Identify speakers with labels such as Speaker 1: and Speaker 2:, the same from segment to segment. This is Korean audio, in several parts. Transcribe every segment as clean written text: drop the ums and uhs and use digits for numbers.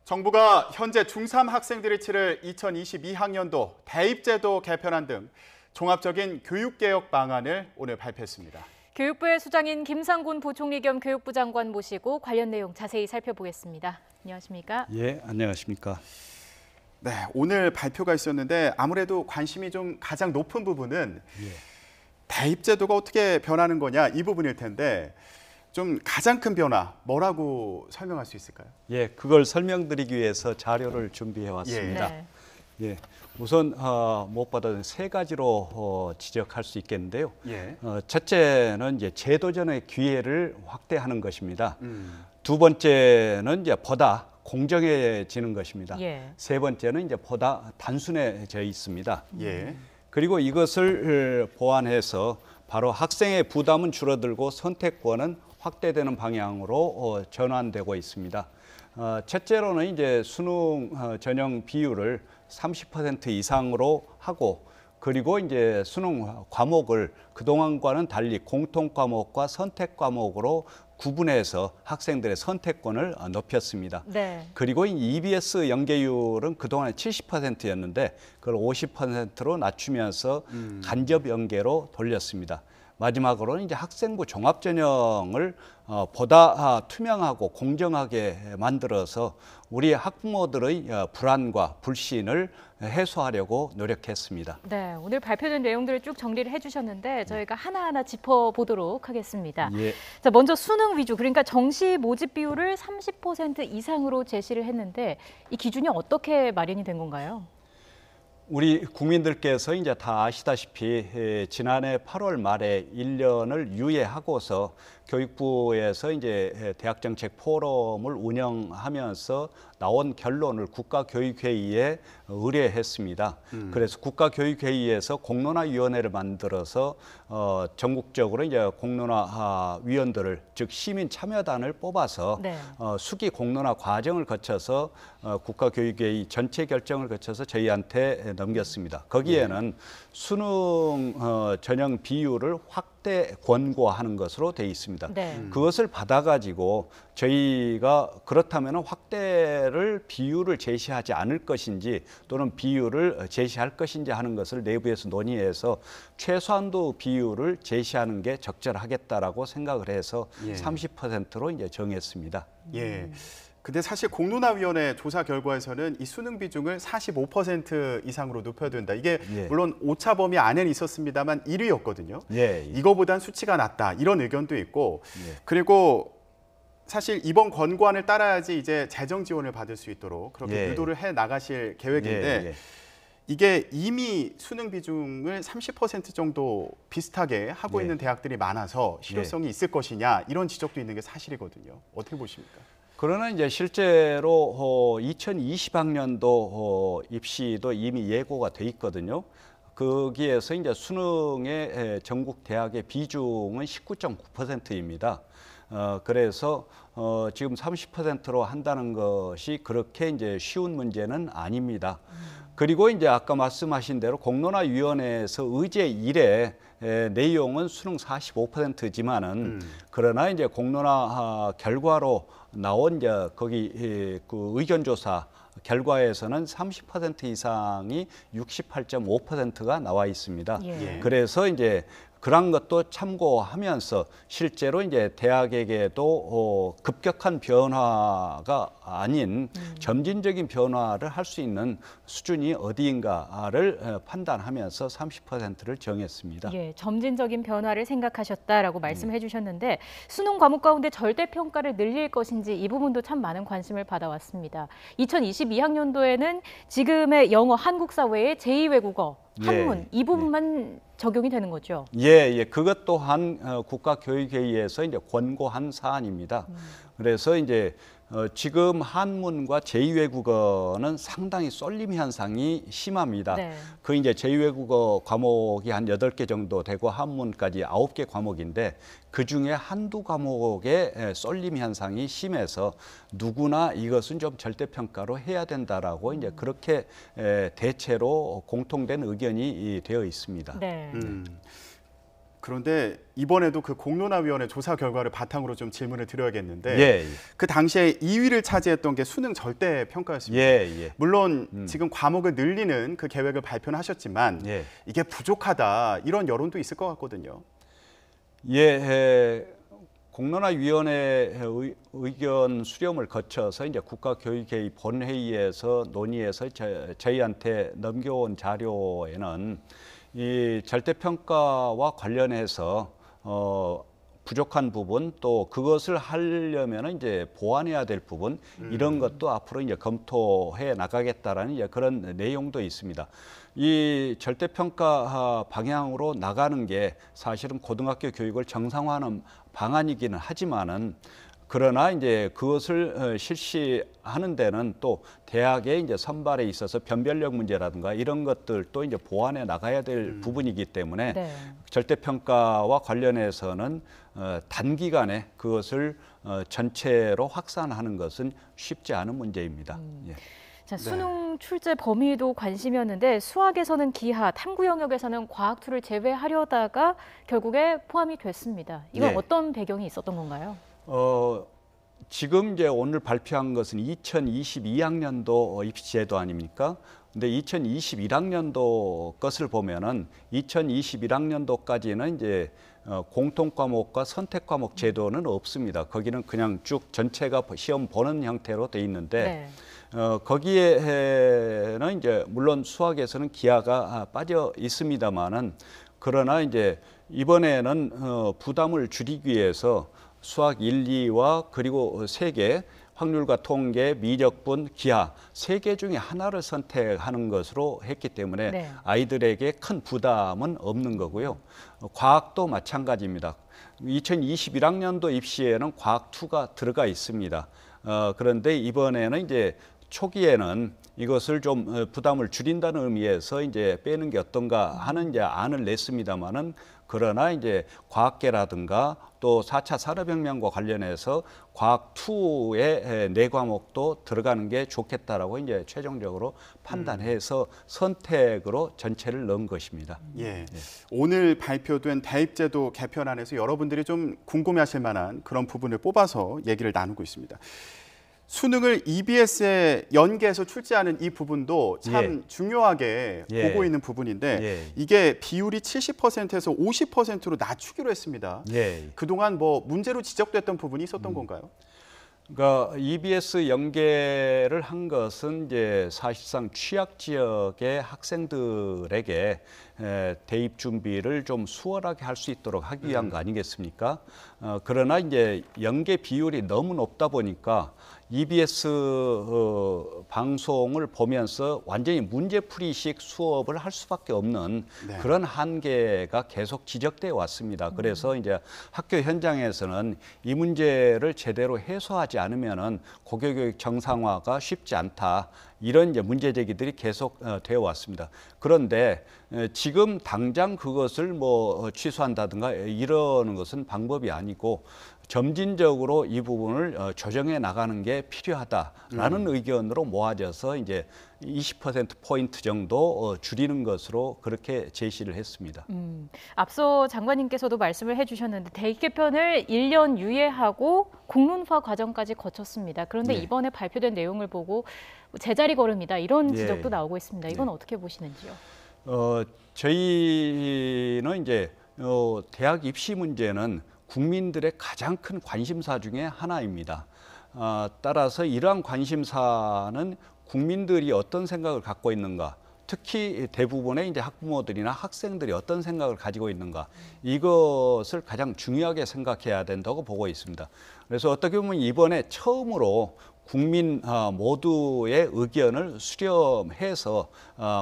Speaker 1: 정부가 현재 중3 학생들이 치를 2022학년도 대입제도 개편안 등 종합적인 교육개혁 방안을 오늘 발표했습니다.
Speaker 2: 교육부의 수장인 김상곤 부총리 겸 교육부 장관 모시고 관련 내용 자세히 살펴보겠습니다. 안녕하십니까?
Speaker 3: 예, 안녕하십니까?
Speaker 1: 네, 오늘 발표가 있었는데 아무래도 관심이 좀 가장 높은 부분은 대입제도가 어떻게 변하는 거냐 이 부분일 텐데 좀 가장 큰 변화 뭐라고 설명할 수 있을까요?
Speaker 3: 예, 그걸 설명드리기 위해서 자료를 준비해 왔습니다. 예, 우선 무엇보다 세 가지로 지적할 수 있겠는데요. 첫째는 이제 제도전의 기회를 확대하는 것입니다. 두 번째는 이제 보다 공정해지는 것입니다. 세 번째는 이제 보다 단순해져 있습니다. 그리고 이것을 보완해서 바로 학생의 부담은 줄어들고 선택권은 확대되는 방향으로 전환되고 있습니다. 첫째로는 이제 수능 전형 비율을 30% 이상으로 하고, 그리고 이제 수능 과목을 그동안과는 달리 공통 과목과 선택 과목으로 구분해서 학생들의 선택권을 높였습니다. 그리고 EBS 연계율은 그동안 70%였는데 그걸 50%로 낮추면서 간접 연계로 돌렸습니다. 마지막으로는 이제 학생부 종합전형을 보다 투명하고 공정하게 만들어서 우리 학부모들의 불안과 불신을 해소하려고 노력했습니다.
Speaker 2: 네, 오늘 발표된 내용들을 쭉 정리를 해주셨는데 저희가 하나하나 짚어보도록 하겠습니다. 자, 먼저 수능 위주, 그러니까 정시 모집 비율을 30% 이상으로 제시를 했는데 이 기준이 어떻게 마련이 된 건가요?
Speaker 3: 우리 국민들께서 이제 다 아시다시피 지난해 8월 말에 1년을 유예하고서 교육부에서 이제 대학정책 포럼을 운영하면서 나온 결론을 국가교육회의에 의뢰했습니다. 그래서 국가교육회의에서 공론화위원회를 만들어서 전국적으로 이제 공론화위원들을, 즉 시민 참여단을 뽑아서 수기 공론화 과정을 거쳐서 국가교육회의 전체 결정을 거쳐서 저희한테 넘겼습니다. 거기에는 수능 전형 비율을 확대 권고하는 것으로 되어 있습니다. 그것을 받아가지고 저희가 그렇다면 확대를 비율을 제시하지 않을 것인지 또는 비율을 제시할 것인지 하는 것을 내부에서 논의해서 최소한도 비율을 제시하는 게 적절하겠다라고 생각을 해서 30%로 이제 정했습니다.
Speaker 1: 근데 사실 공론화위원회 조사 결과에서는 이 수능 비중을 45% 이상으로 높여야 된다. 이게 물론 오차 범위 안에는 있었습니다만 1위였거든요. 이거보단 수치가 낮다 이런 의견도 있고, 그리고 사실 이번 권고안을 따라야지 이제 재정 지원을 받을 수 있도록 그렇게 유도를 해 나가실 계획인데 이게 이미 수능 비중을 30% 정도 비슷하게 하고 있는 대학들이 많아서 실효성이 있을 것이냐 이런 지적도 있는 게 사실이거든요. 어떻게 보십니까?
Speaker 3: 그러나 이제 실제로 2020학년도 입시도 이미 예고가 돼 있거든요. 거기에서 이제 수능의 전국 대학의 비중은 19.9%입니다. 그래서 지금 30%로 한다는 것이 그렇게 이제 쉬운 문제는 아닙니다. 그리고 이제 아까 말씀하신 대로 공론화위원회에서 의제 1회 내용은 수능 45%지만은 그러나 이제 공론화 결과로 나온 이제 거기 그 의견조사 결과에서는 30% 이상이 68.5%가 나와 있습니다. 그래서 이제 그런 것도 참고하면서 실제로 이제 대학에게도 급격한 변화가 아닌 점진적인 변화를 할 수 있는 수준이 어디인가를 판단하면서 30%를 정했습니다.
Speaker 2: 점진적인 변화를 생각하셨다라고 말씀해 주셨는데 수능 과목 가운데 절대평가를 늘릴 것인지 이 부분도 참 많은 관심을 받아왔습니다. 2022학년도에는 지금의 영어, 한국사 외에 제2외국어, 한문 이 부분만 적용이 되는 거죠?
Speaker 3: 그것 또한 국가교육회의에서 이제 권고한 사안입니다. 그래서 이제 지금 한문과 제2외국어는 상당히 쏠림 현상이 심합니다. 그 이제 제2외국어 과목이 한 8개 정도 되고 한문까지 9개 과목인데 그 중에 한두 과목의 쏠림 현상이 심해서 누구나 이것은 좀 절대평가로 해야 된다라고 이제 그렇게 대체로 공통된 의견이 되어 있습니다.
Speaker 1: 그런데 이번에도 그 공론화위원회 조사 결과를 바탕으로 좀 질문을 드려야겠는데
Speaker 3: 예.
Speaker 1: 그 당시에 2위를 차지했던 게 수능 절대 평가였습니다.
Speaker 3: 예.
Speaker 1: 물론 지금 과목을 늘리는 그 계획을 발표는 하셨지만
Speaker 3: 예.
Speaker 1: 이게 부족하다 이런 여론도 있을 것 같거든요.
Speaker 3: 예. 공론화위원회 의견 수렴을 거쳐서 이제 국가교육회의 본회의에서 논의해서 저희한테 넘겨온 자료에는 이 절대평가와 관련해서 부족한 부분 또 그것을 하려면 이제 보완해야 될 부분 이런 것도 앞으로 이제 검토해 나가겠다라는 이제 그런 내용도 있습니다. 이 절대평가 방향으로 나가는 게 사실은 고등학교 교육을 정상화하는 방안이기는 하지만은 그러나 이제 그것을 실시하는 데는 또 대학의 이제 선발에 있어서 변별력 문제라든가 이런 것들도 이제 보완해 나가야 될 부분이기 때문에
Speaker 2: 네.
Speaker 3: 절대평가와 관련해서는 단기간에 그것을 전체로 확산하는 것은 쉽지 않은 문제입니다. 예.
Speaker 2: 자, 수능 출제 범위도 관심이었는데 수학에서는 기하, 탐구 영역에서는 과학2를 제외하려다가 결국에 포함이 됐습니다. 이건
Speaker 3: 네.
Speaker 2: 어떤 배경이 있었던 건가요?
Speaker 3: 지금 이제 오늘 발표한 것은 2022학년도 입시 제도 아닙니까? 근데 2021학년도 것을 보면은 2021학년도까지는 이제 공통 과목과 선택 과목 제도는 없습니다. 거기는 그냥 쭉 전체가 시험 보는 형태로 돼 있는데 거기에는 이제 물론 수학에서는 기하가 빠져 있습니다만은 그러나 이제 이번에는 부담을 줄이기 위해서 수학 1, 2와 그리고 3개 확률과 통계, 미적분, 기하 3개 중에 하나를 선택하는 것으로 했기 때문에 아이들에게 큰 부담은 없는 거고요. 과학도 마찬가지입니다. 2021학년도 입시에는 과학2가 들어가 있습니다. 그런데 이번에는 이제 초기에는 이것을 좀 부담을 줄인다는 의미에서 이제 빼는 게 어떤가 하는 이제 안을 냈습니다만은 그러나 이제 과학계라든가 또 4차 산업혁명과 관련해서 과학2의 4과목도 들어가는 게 좋겠다라고 이제 최종적으로 판단해서 선택으로 전체를 넣은 것입니다.
Speaker 1: 예. 오늘 발표된 대입제도 개편안에서 여러분들이 좀 궁금해하실 만한 그런 부분을 뽑아서 얘기를 나누고 있습니다. 수능을 EBS에 연계해서 출제하는 이 부분도 참 중요하게 보고 있는 부분인데 이게 비율이 70%에서 50%로 낮추기로 했습니다. 그동안 뭐 문제로 지적됐던 부분이 있었던 건가요?
Speaker 3: 그러니까 EBS 연계를 한 것은 이제 사실상 취약 지역의 학생들에게 대입 준비를 좀 수월하게 할 수 있도록 하기 위한 거 아니겠습니까? 그러나 이제 연계 비율이 너무 높다 보니까 EBS 방송을 보면서 완전히 문제풀이식 수업을 할 수밖에 없는 그런 한계가 계속 지적되어 왔습니다. 그래서 이제 학교 현장에서는 이 문제를 제대로 해소하지 않으면은 고교교육 정상화가 쉽지 않다. 이런 이제 문제 제기들이 계속 되어 왔습니다. 그런데 지금 당장 그것을 뭐 취소한다든가 이러는 것은 방법이 아니고 점진적으로 이 부분을 조정해 나가는 게 필요하다라는 의견으로 모아져서 이제 20%포인트 정도 줄이는 것으로 그렇게 제시를 했습니다.
Speaker 2: 앞서 장관님께서도 말씀을 해주셨는데 대입 개편을 1년 유예하고 공론화 과정까지 거쳤습니다. 그런데 이번에 발표된 내용을 보고 제자리 걸음이다 이런 지적도 나오고 있습니다. 이건 어떻게 보시는지요?
Speaker 3: 저희는 이제 대학 입시 문제는 국민들의 가장 큰 관심사 중에 하나입니다. 따라서 이러한 관심사는 국민들이 어떤 생각을 갖고 있는가, 특히 대부분의 이제 학부모들이나 학생들이 어떤 생각을 가지고 있는가, 이것을 가장 중요하게 생각해야 된다고 보고 있습니다. 그래서 어떻게 보면 이번에 처음으로 국민 모두의 의견을 수렴해서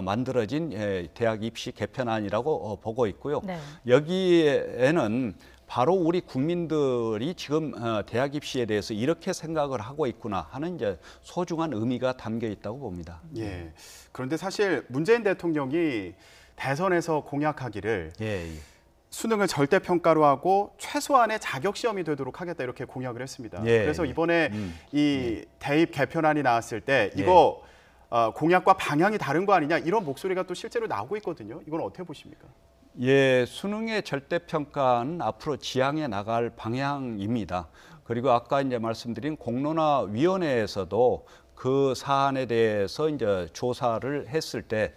Speaker 3: 만들어진 대학 입시 개편안이라고 보고 있고요. 여기에는 바로 우리 국민들이 지금 대학 입시에 대해서 이렇게 생각을 하고 있구나 하는 이제 소중한 의미가 담겨 있다고 봅니다.
Speaker 1: 예. 그런데 사실 문재인 대통령이 대선에서 공약하기를 수능을 절대평가로 하고 최소한의 자격시험이 되도록 하겠다 이렇게 공약을 했습니다. 그래서 이번에 이 대입 개편안이 나왔을 때 이거 공약과 방향이 다른 거 아니냐 이런 목소리가 또 실제로 나오고 있거든요. 이건 어떻게 보십니까?
Speaker 3: 예, 수능의 절대평가는 앞으로 지향해 나갈 방향입니다. 그리고 아까 이제 말씀드린 공론화위원회에서도 그 사안에 대해서 이제 조사를 했을 때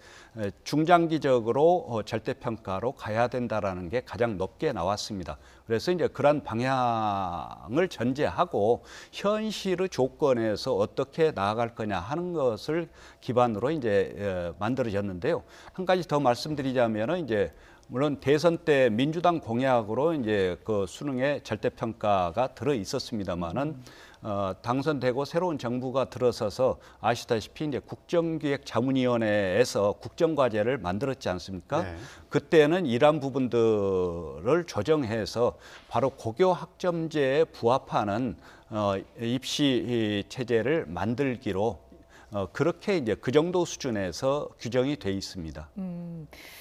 Speaker 3: 중장기적으로 절대평가로 가야 된다라는 게 가장 높게 나왔습니다. 그래서 이제 그런 방향을 전제하고 현실의 조건에서 어떻게 나아갈 거냐 하는 것을 기반으로 이제 만들어졌는데요. 한 가지 더 말씀드리자면은 이제 물론 대선 때 민주당 공약으로 이제 그 수능의 절대평가가 들어 있었습니다만은 당선되고 새로운 정부가 들어서서 아시다시피 이제 국정기획자문위원회에서 국정과제를 만들었지 않습니까?
Speaker 1: 네.
Speaker 3: 그때는 이러한 부분들을 조정해서 바로 고교 학점제에 부합하는 입시 체제를 만들기로 그렇게 이제 그 정도 수준에서 규정이 돼 있습니다.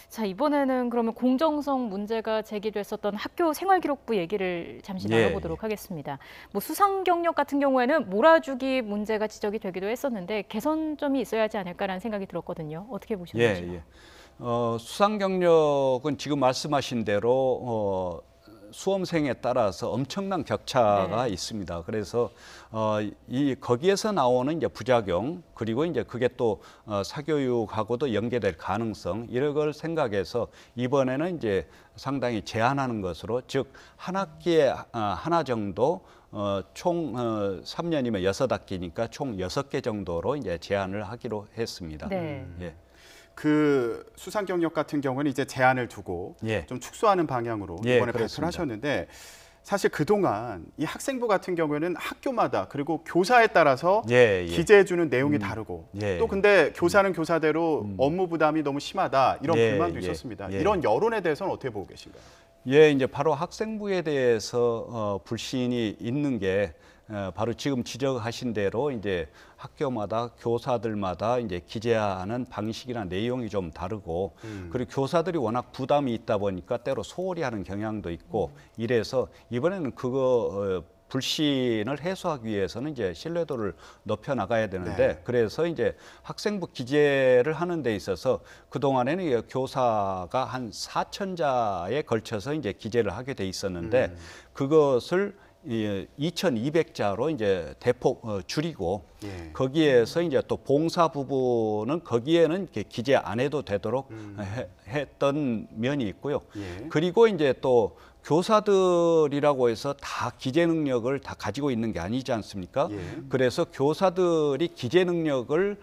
Speaker 2: 자, 이번에는 그러면 공정성 문제가 제기됐었던 학교 생활기록부 얘기를 잠시 나눠보도록 하겠습니다. 뭐 수상 경력 같은 경우에는 몰아주기 문제가 지적이 되기도 했었는데 개선점이 있어야 하지 않을까라는 생각이 들었거든요. 어떻게 보셨는지요?
Speaker 3: 수상 경력은 지금 말씀하신 대로 수험생에 따라서 엄청난 격차가 있습니다. 그래서 거기에서 나오는 이제 부작용 그리고 이제 그게 또 사교육하고도 연계될 가능성 이런 걸 생각해서 이번에는 이제 상당히 제한하는 것으로 즉 한 학기에 하나 정도 총 3년이면 6학기니까 총 6개 정도로 이제 제한을 하기로 했습니다.
Speaker 2: 네.
Speaker 3: 예.
Speaker 1: 그 수상 경력 같은 경우는 이제 제한을 두고 좀 축소하는 방향으로 이번에 발표를 하셨는데 사실 그동안 이 학생부 같은 경우에는 학교마다 그리고 교사에 따라서 기재해주는 내용이 다르고 또 근데 교사는 교사대로 업무 부담이 너무 심하다 이런 불만도 있었습니다. 이런 여론에 대해서는 어떻게 보고 계신가요?
Speaker 3: 이제 바로 학생부에 대해서 불신이 있는 게 바로 지금 지적하신 대로 이제 학교마다 교사들마다 이제 기재하는 방식이나 내용이 좀 다르고 그리고 교사들이 워낙 부담이 있다 보니까 때로 소홀히 하는 경향도 있고 이래서 이번에는 그거 불신을 해소하기 위해서는 이제 신뢰도를 높여 나가야 되는데 그래서 이제 학생부 기재를 하는 데 있어서 그동안에는 교사가 한 4,000자에 걸쳐서 이제 기재를 하게 돼 있었는데 그것을 2,200자로 이제 대폭 줄이고 거기에서 이제 또 봉사 부분은 거기에는 기재 안 해도 되도록 했던 면이 있고요. 그리고 이제 또 교사들이라고 해서 다 기재 능력을 다 가지고 있는 게 아니지 않습니까? 그래서 교사들이 기재 능력을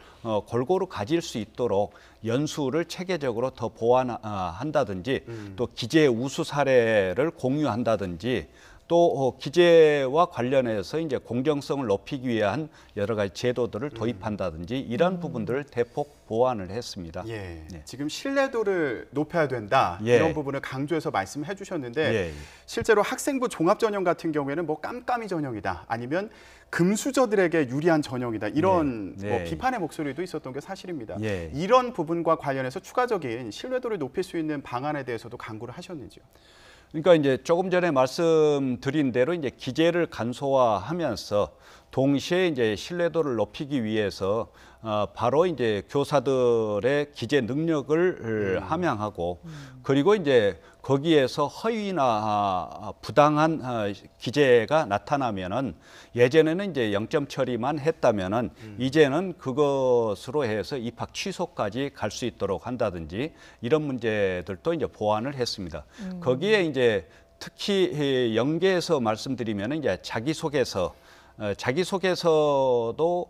Speaker 3: 골고루 가질 수 있도록 연수를 체계적으로 더 보완한다든지 또 기재 우수 사례를 공유한다든지 또 기재와 관련해서 이제 공정성을 높이기 위한 여러 가지 제도들을 도입한다든지 이런 부분들을 대폭 보완을 했습니다.
Speaker 1: 지금 신뢰도를 높여야 된다 이런 부분을 강조해서 말씀해 주셨는데 실제로 학생부 종합전형 같은 경우에는 뭐 깜깜이 전형이다 아니면 금수저들에게 유리한 전형이다 이런 뭐 비판의 목소리도 있었던 게 사실입니다. 이런 부분과 관련해서 추가적인 신뢰도를 높일 수 있는 방안에 대해서도 강구를 하셨는지요?
Speaker 3: 그러니까 이제 조금 전에 말씀드린 대로 이제 기재를 간소화하면서 동시에 이제 신뢰도를 높이기 위해서 바로 이제 교사들의 기재 능력을 함양하고 그리고 이제 거기에서 허위나 부당한 기재가 나타나면은 예전에는 이제 0점 처리만 했다면은 이제는 그것으로 해서 입학 취소까지 갈 수 있도록 한다든지 이런 문제들도 이제 보완을 했습니다. 거기에 이제 특히 연계해서 말씀드리면은 이제 자기소개서도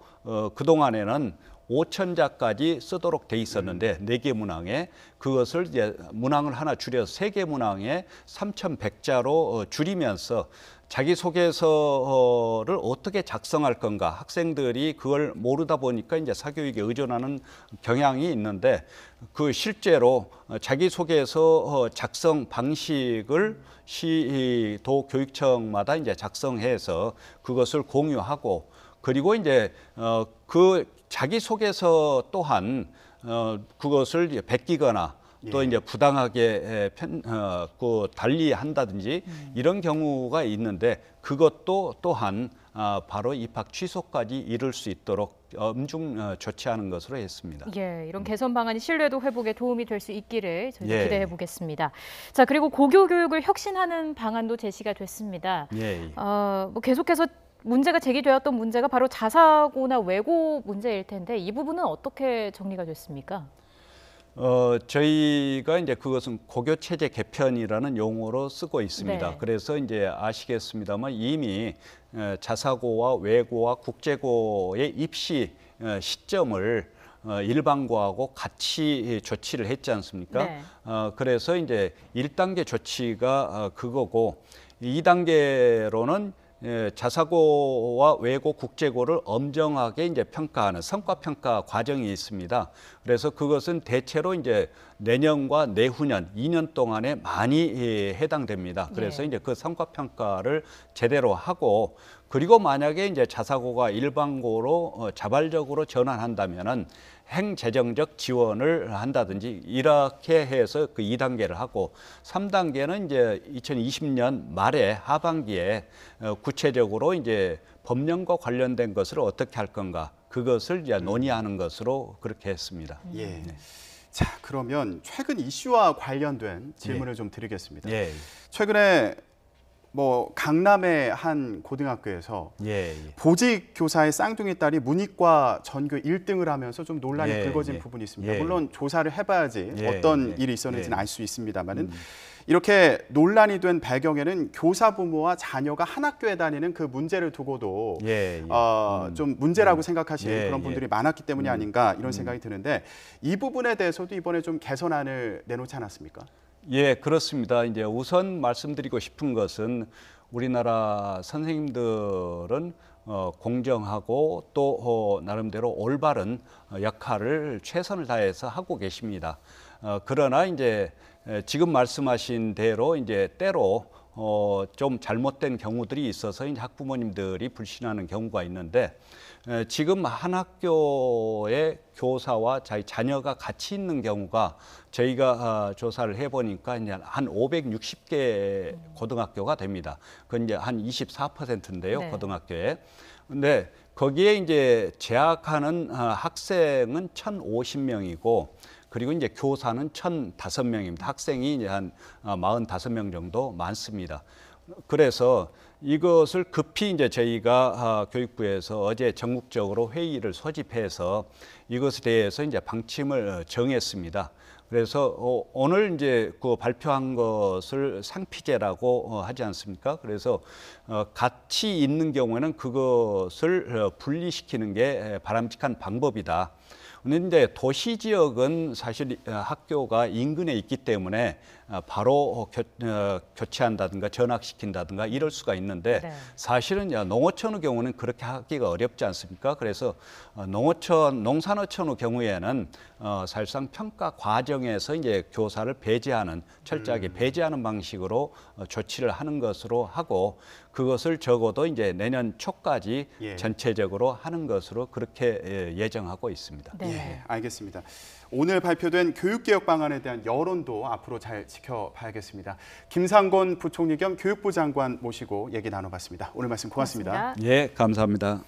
Speaker 3: 그동안에는 5,000자까지 쓰도록 돼 있었는데 4개 문항에 그것을 이제 문항을 하나 줄여서 3개 문항에 3,100자로 줄이면서 자기소개서를 어떻게 작성할 건가 학생들이 그걸 모르다 보니까 이제 사교육에 의존하는 경향이 있는데 그 실제로 자기소개서 작성 방식을 시도 교육청마다 이제 작성해서 그것을 공유하고 그리고 이제 그 자기소개서 또한 그것을 베끼거나 또 이제 부당하게 달리 한다든지 이런 경우가 있는데 그것도 또한 바로 입학 취소까지 이룰 수 있도록 엄중 조치하는 것으로 했습니다.
Speaker 2: 예, 이런 개선 방안이 신뢰도 회복에 도움이 될 수 있기를 저희 기대해 보겠습니다. 자, 그리고 고교 교육을 혁신하는 방안도 제시가 됐습니다. 뭐 계속해서 문제가 제기되었던 문제가 바로 자사고나 외고 문제일 텐데 이 부분은 어떻게 정리가 됐습니까?
Speaker 3: 저희가 이제 그것은 고교 체제 개편이라는 용어로 쓰고 있습니다.
Speaker 2: 네.
Speaker 3: 그래서 이제 아시겠습니다만 이미 자사고와 외고와 국제고의 입시 시점을 일반고하고 같이 조치를 했지 않습니까?
Speaker 2: 네.
Speaker 3: 그래서 이제 1단계 조치가 그거고 2단계로는 자사고와 외고, 국제고를 엄정하게 이제 평가하는 성과 평가 과정이 있습니다. 그래서 그것은 대체로 이제 내년과 내후년 2년 동안에 많이 해당됩니다. 그래서 이제 그 성과 평가를 제대로 하고 그리고 만약에 이제 자사고가 일반고로 자발적으로 전환한다면은 행재정적 지원을 한다든지 이렇게 해서 그 2단계를 하고 3단계는 이제 2020년 말에 하반기에 구체적으로 이제 법령과 관련된 것을 어떻게 할 건가 그것을 이제 논의하는 것으로 그렇게 했습니다.
Speaker 1: 예. 네. 자, 그러면 최근 이슈와 관련된 질문을 좀 드리겠습니다. 최근에 뭐 강남의 한 고등학교에서 보직 교사의 쌍둥이 딸이 문이과 전교 1등을 하면서 좀 논란이 불거진 부분이 있습니다. 물론 조사를 해봐야지 어떤 일이 있었는지는 알 수 있습니다만은 이렇게 논란이 된 배경에는 교사 부모와 자녀가 한 학교에 다니는 그 문제를 두고도 좀 문제라고 생각하시는 그런 분들이 많았기 때문이 아닌가 이런 생각이 드는데 이 부분에 대해서도 이번에 좀 개선안을 내놓지 않았습니까?
Speaker 3: 예, 그렇습니다. 이제 우선 말씀드리고 싶은 것은 우리나라 선생님들은 공정하고 또 나름대로 올바른 역할을 최선을 다해서 하고 계십니다. 그러나 이제 지금 말씀하신 대로 이제 때로 좀 잘못된 경우들이 있어서 이제 학부모님들이 불신하는 경우가 있는데 지금 한 학교의 교사와 자녀가 같이 있는 경우가 저희가 조사를 해보니까 이제 한 560개 고등학교가 됩니다. 그건 이제 한 24%인데요, 고등학교에. 근데 거기에 이제 재학하는 학생은 1,050명이고 그리고 이제 교사는 1,005명입니다. 학생이 이제 한 45명 정도 많습니다. 그래서 이것을 급히 이제 저희가 교육부에서 어제 전국적으로 회의를 소집해서 이것에 대해서 이제 방침을 정했습니다. 그래서 오늘 이제 그 발표한 것을 상피제라고 하지 않습니까? 그래서 같이 있는 경우에는 그것을 분리시키는 게 바람직한 방법이다. 그런데 도시 지역은 사실 학교가 인근에 있기 때문에 바로 교체한다든가 전학시킨다든가 이럴 수가 있는데 사실은 농어촌의 경우는 그렇게 하기가 어렵지 않습니까? 그래서 농산어촌의 경우에는 사실상 평가 과정에서 이제 교사를 배제하는 철저하게 배제하는 방식으로 조치를 하는 것으로 하고 그것을 적어도 이제 내년 초까지 전체적으로 하는 것으로 그렇게 예정하고 있습니다.
Speaker 1: 예, 알겠습니다. 오늘 발표된 교육개혁 방안에 대한 여론도 앞으로 잘 지켜봐야겠습니다. 김상곤 부총리 겸 교육부 장관 모시고 얘기 나눠봤습니다. 오늘 말씀 고맙습니다.
Speaker 3: 예, 감사합니다.